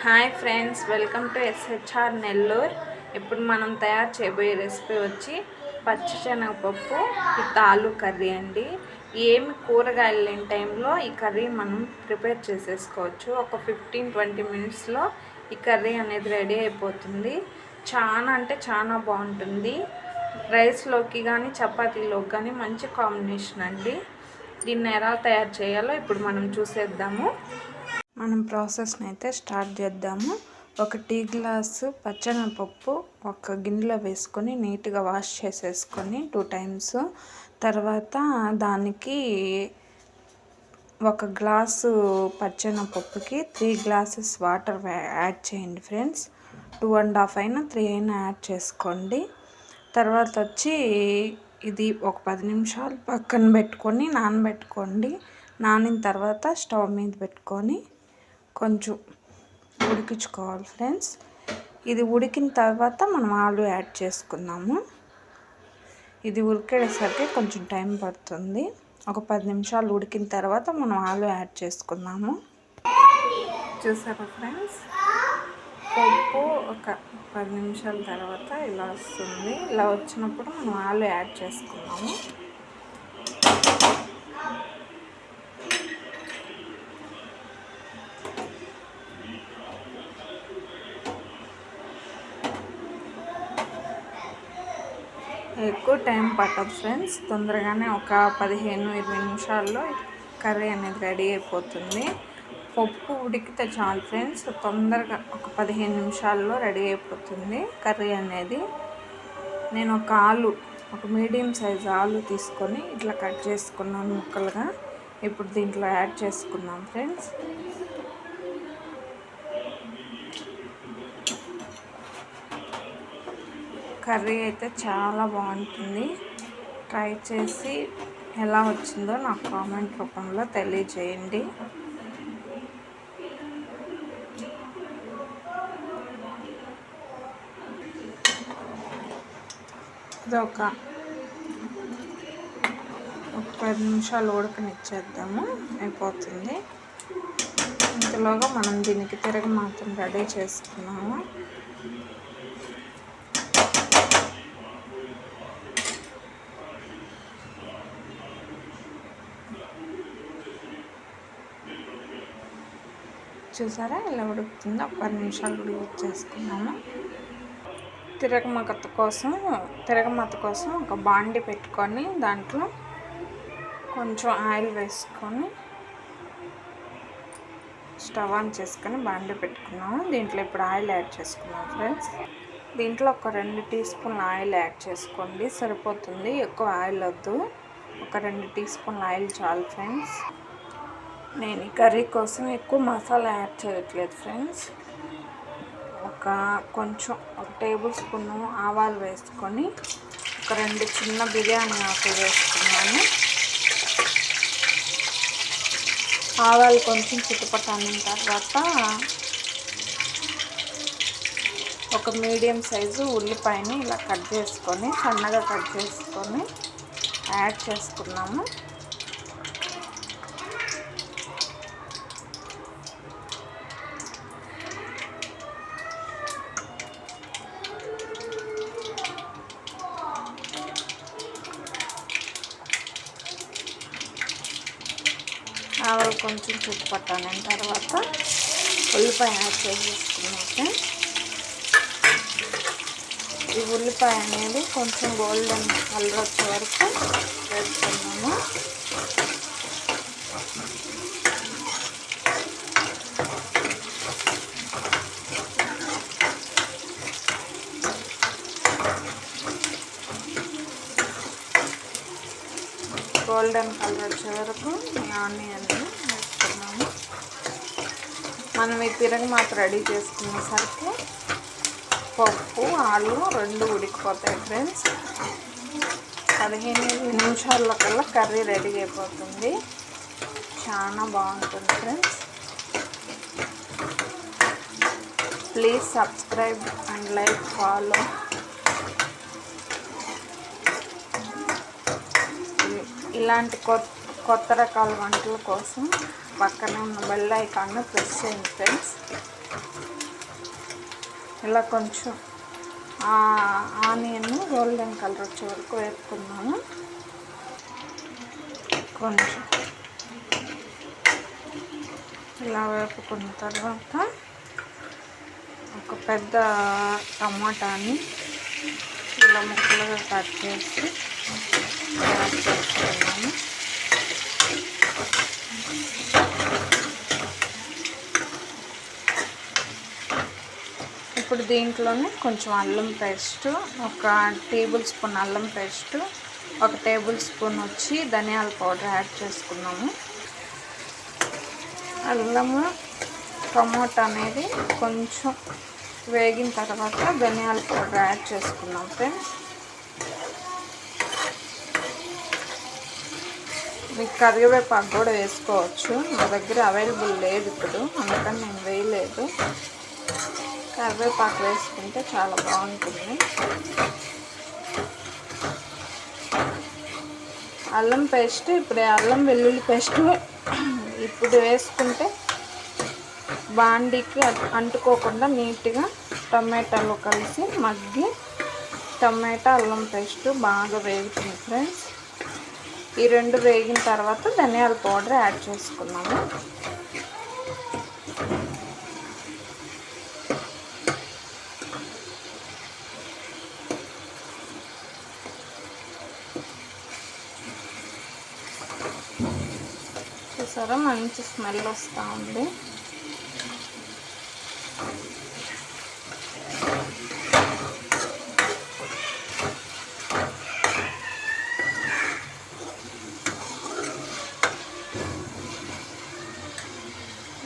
Hi friends, welcome to SHR Nellore. ఇప్పుడు మనం తయారు చేయబోయే రెసిపీ వచ్చి పచ్చిశనగపప్పు విత్ ఆలు కర్రీ అండి. ఏమి కూరగాయలు లేని టైంలో ఈ కర్రీ మనం ప్రిపేర్ చేసేసుకోవచ్చు. ఒక 15-20 మినిట్స్లో ఈ కర్రీ అనేది రెడీ అయిపోతుంది. చాలా అంటే చాలా బాగుంటుంది. రైస్లోకి కానీ చపాతీలోకి కానీ మంచి కాంబినేషన్ అండి. దీన్ని ఎలా తయారు చేయాలో ఇప్పుడు మనం చూసేద్దాము. మనం ప్రాసెస్ని అయితే స్టార్ట్ చేద్దాము. ఒక టీ గ్లాసు పచ్చెనగపప్పు ఒక గిన్నెలో వేసుకొని నీట్గా వాష్ చేసేసుకొని 2 టైమ్స్, తర్వాత దానికి ఒక గ్లాసు పచ్చెనగపప్పుకి 3 గ్లాసెస్ వాటర్ యాడ్ చేయండి ఫ్రెండ్స్. 2.5 అయినా 3 అయినా యాడ్ చేసుకోండి. తర్వాత వచ్చి ఇది ఒక 10 నిమిషాలు పక్కన పెట్టుకొని నానబెట్టుకోండి. నానిన తర్వాత స్టవ్ మీద పెట్టుకొని కొంచెం ఉడికించుకోవాలి ఫ్రెండ్స్. ఇది ఉడికిన తర్వాత మనం ఆలు యాడ్ చేసుకున్నాము. ఇది ఉడికేసరికి కొంచెం టైం పడుతుంది. ఒక 10 నిమిషాలు ఉడికిన తర్వాత మనం ఆలు యాడ్ చేసుకున్నాము. చూసారా ఫ్రెండ్స్, పప్పు ఒక 10 నిమిషాల తర్వాత ఇలా వస్తుంది. ఇలా వచ్చినప్పుడు మనం ఆలు యాడ్ చేసుకున్నాము. ఎక్కువ టైం పట్టదు ఫ్రెండ్స్, తొందరగానే ఒక 15-20 నిమిషాల్లో కర్రీ అనేది రెడీ అయిపోతుంది. పప్పు ఉడికితే చాలు ఫ్రెండ్స్, తొందరగా ఒక 15 నిమిషాల్లో రెడీ అయిపోతుంది కర్రీ అనేది. నేను ఒక మీడియం సైజ్ ఆలు తీసుకొని ఇట్లా కట్ చేసుకున్నాను ముక్కలుగా. ఇప్పుడు దీంట్లో యాడ్ చేసుకున్నాం ఫ్రెండ్స్. కర్రీ అయితే చాలా బాగుంటుంది. ట్రై చేసి ఎలా వచ్చిందో నాకు కామెంట్ రూపంలో తెలియజేయండి. ఇది ఒక 10 నిమిషాలు ఉడకనిచ్చేద్దాము, అయిపోతుంది. ఇంతలోగా మనం దీనికి తిరగ మాత్రం రెడీ చేసుకున్నాము. చూసారా ఇలా ఉడుకుతుందో, 10 నిమిషాలు ఉడికిచ్చేసుకున్నాము. తిరగమాత కోసం ఒక బాండి పెట్టుకొని దాంట్లో కొంచెం ఆయిల్ వేసుకొని స్టవ్ ఆన్ చేసుకొని బాండి పెట్టుకున్నాము. దీంట్లో ఇప్పుడు ఆయిల్ యాడ్ చేసుకున్నాం ఫ్రెండ్స్. దీంట్లో ఒక 2 టీ స్పూన్ల ఆయిల్ యాడ్ చేసుకోండి, సరిపోతుంది. ఎక్కువ ఆయిల్ వద్దు, ఒక 2 టీ స్పూన్ల ఆయిల్ చాలు ఫ్రెండ్స్. నేను ఈ కర్రీ కోసం ఎక్కువ మసాలా యాడ్ చేయట్లేదు ఫ్రెండ్స్. ఒక టేబుల్ స్పూన్ ఆవాలు వేసుకొని ఒక 2 చిన్న బిర్యానీ ఆకులు వేసుకున్నాను. ఆవాలు కొంచెం చిటపటన్న తర్వాత ఒక మీడియం సైజు ఉల్లిపాయని ఇలా సన్నగా కట్ చేసుకొని యాడ్ చేసుకున్నాము. ఆవాలు కొంచెం చిటపటన్న తర్వాత ఉల్లిపాయ యాడ్ చేసేసుకున్నాక ఈ ఉల్లిపాయ అనేది కొంచెం గోల్డెన్ కలర్ వచ్చే వరకు వేసుకున్నాము. గోల్డెన్ కలర్ వచ్చే వరకు ఆనియన్ వేసుకున్నాము. మనం ఈ తిరగమాత రెడీ చేసుకునేసరికి పప్పు ఆలు 2 ఉడికిపోతాయి ఫ్రెండ్స్. 15 నిమిషాల కల్లా కర్రీ రెడీ అయిపోతుంది. చాలా బాగుంటుంది friends. Please subscribe and like follow. ఇలాంటి కొత్త రకాల వంటల కోసం పక్కనే ఉన్న బెల్ ఐకాన్ని ప్రెస్ చేయండి ఫ్రెండ్స్. ఇలా కొంచెం ఆనియన్ గోల్డెన్ కలర్ వచ్చే వరకు వేసుకున్నాను. కొంచెం ఇలా వేపుకున్న తర్వాత ఒక పెద్ద టమాటాని ఇలా ముక్కలుగా కట్ చేసి యాడ్ చేసుకున్నాను. ఇప్పుడు దీంట్లోనే కొంచెం అల్లం పేస్ట్, ఒక టేబుల్ స్పూన్ అల్లం పేస్ట్, ఒక టేబుల్ స్పూన్ వచ్చి ధనియాల పౌడర్ యాడ్ చేసుకున్నాము. అల్లము టమాటా అనేది కొంచెం వేగిన తర్వాత ధనియాల పౌడర్ యాడ్ చేసుకున్నాం ఫ్రెండ్స్. మీకు కరివేపాకు కూడా వేసుకోవచ్చు, నా దగ్గర అవైలబుల్ లేదు ఇప్పుడు, అందుకని నేను వేయలేదు. కరివేపాకు వేసుకుంటే చాలా బాగుంటుంది. అల్లం పేస్ట్, ఇప్పుడు అల్లం వెల్లుల్లి పేస్ట్ ఇప్పుడు వేసుకుంటే బాండీకి అంటుకోకుండా నీట్గా టమాటాలో కలిసి మగ్గి టమాటా అల్లం పేస్ట్ బాగా వేగుతుంది ఫ్రెండ్స్. ఈ రెండు వేగిన తర్వాత ధనియాల పౌడర్ యాడ్ చేసుకున్నాము. చూసారా, మంచి స్మెల్ వస్తూ ఉంది.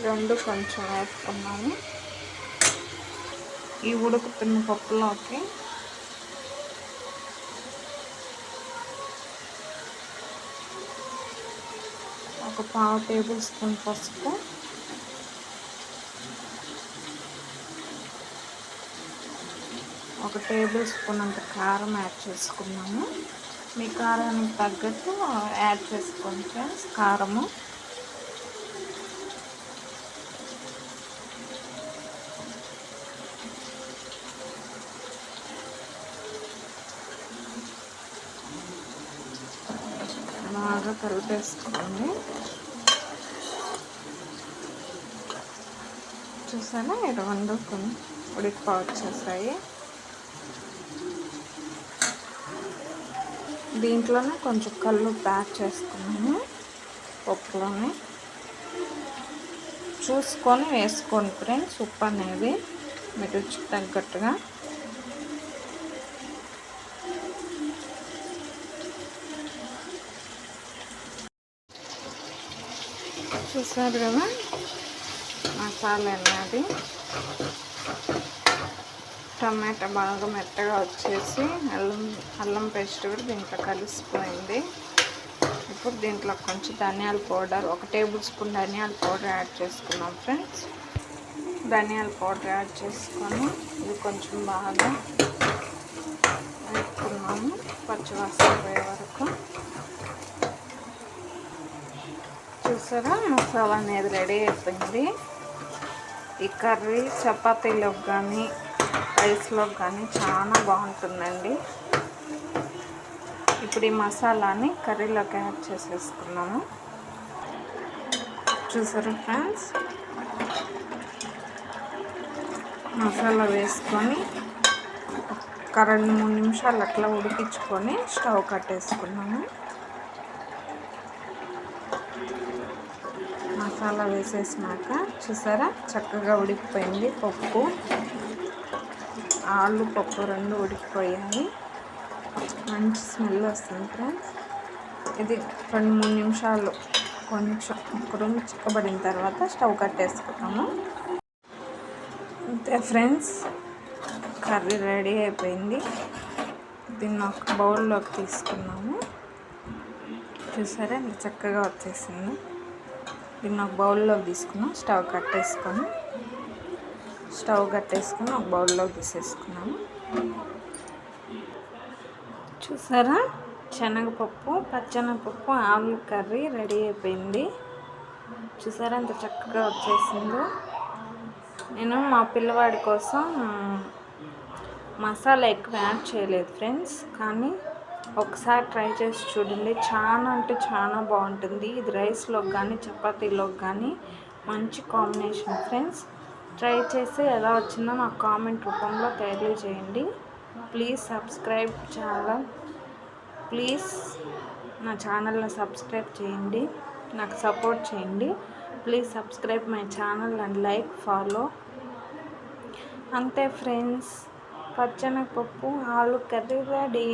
రెండు కొంచెం వేసుకున్నాము. ఈ ఉడుకుతున్న పప్పులోకి ఒక 1/2 టేబుల్ స్పూన్ పసుపు, ఒక టేబుల్ స్పూన్ అంత కారం యాడ్ చేసుకున్నాము. మీ కారానికి తగ్గట్టు యాడ్ చేసుకోండి ఫ్రెండ్స్ కారము. బాగా కలిపేసుకోండి. చూసారా, ఈ రెండు ఉడికిపోవచ్చేసాయి. దీంట్లోనే కొంచెం కల్లు యాడ్ చేసుకున్నాము. పప్పులోనే చూసుకొని వేసుకోండి ఫ్రెండ్స్, ఉప్పు అనేది మీ రుచికి తగ్గట్టుగా. చూసారు కదా మసాలా అనేది. టమాటా బాగా మెత్తగా వచ్చేసి అల్లం పేస్ట్ కూడా దీంట్లో కలిసిపోయింది. ఇప్పుడు దీంట్లో కొంచెం ధనియాల పౌడర్, ఒక టేబుల్ స్పూన్ ధనియాల పౌడర్ యాడ్ చేసుకున్నాం ఫ్రెండ్స్. ధనియాల పౌడర్ యాడ్ చేసుకొని ఇది కొంచెం బాగా వేసుకున్నాము పచ్చివాసన పోయే వరకు. చూసారా, మసాలా అనేది రెడీ అయిపోయింది. ఈ కర్రీ చపాతీలోకి కానీ రైస్లోకి కానీ చాలా బాగుంటుందండి. ఇప్పుడు ఈ మసాలాని కర్రీలోకి యాడ్ చేసేసుకున్నాము. చూసారా ఫ్రెండ్స్, మసాలా వేసుకొని ఒక 2-3 నిమిషాలు అట్లా ఉడికించుకొని స్టవ్ కట్టేసుకున్నాము. మసాలా వేసేసినాక చూసారా చక్కగా ఉడికిపోయింది. పప్పు, ఆలు పప్పు రెండు ఉడికిపోయాయి. మంచి స్మెల్ వస్తుంది ఫ్రెండ్స్. ఇది 2-3 నిమిషాలు కొంచెం ఉడుకు చిక్కబడిన తర్వాత స్టవ్ కట్టేసుకుంటాము. అంతే ఫ్రెండ్స్, కర్రీ రెడీ అయిపోయింది. దీన్ని ఒక బౌల్లోకి తీసుకున్నాము. చూసారా ఎంత చక్కగా వచ్చేసింది. దీన్ని ఒక బౌల్లోకి తీసుకున్నాం. స్టవ్ కట్టేసుకొని ఒక బౌల్లోకి తీసేసుకున్నాము. చూసారా, శనగపప్పు, పచ్చెనగపప్పు, ఆలు కర్రీ రెడీ అయిపోయింది. చూసారా ఎంత చక్కగా వచ్చేసిందో. నేను మా పిల్లవాడి కోసం మసాలా ఎక్కువ యాడ్ చేయలేదు ఫ్రెండ్స్, కానీ ఒకసారి ట్రై చేసి చూడండి. చాలా అంటే చాలా బాగుంటుంది. ఇది రైస్లోకి కానీ చపాతీలోకి కానీ మంచి కాంబినేషన్ ఫ్రెండ్స్. ట్రై చేసి ఎలా వచ్చిందో నాకు కామెంట్ రూపంలో తెలియజేయండి. Please subscribe channel. ప్లీజ్ నా ఛానల్ని సబ్స్క్రైబ్ చేయండి, నాకు సపోర్ట్ చేయండి. Please subscribe my channel and like follow. అంతే ఫ్రెండ్స్, పచ్చెనగపప్పు ఆలు కర్రీ రెడీ.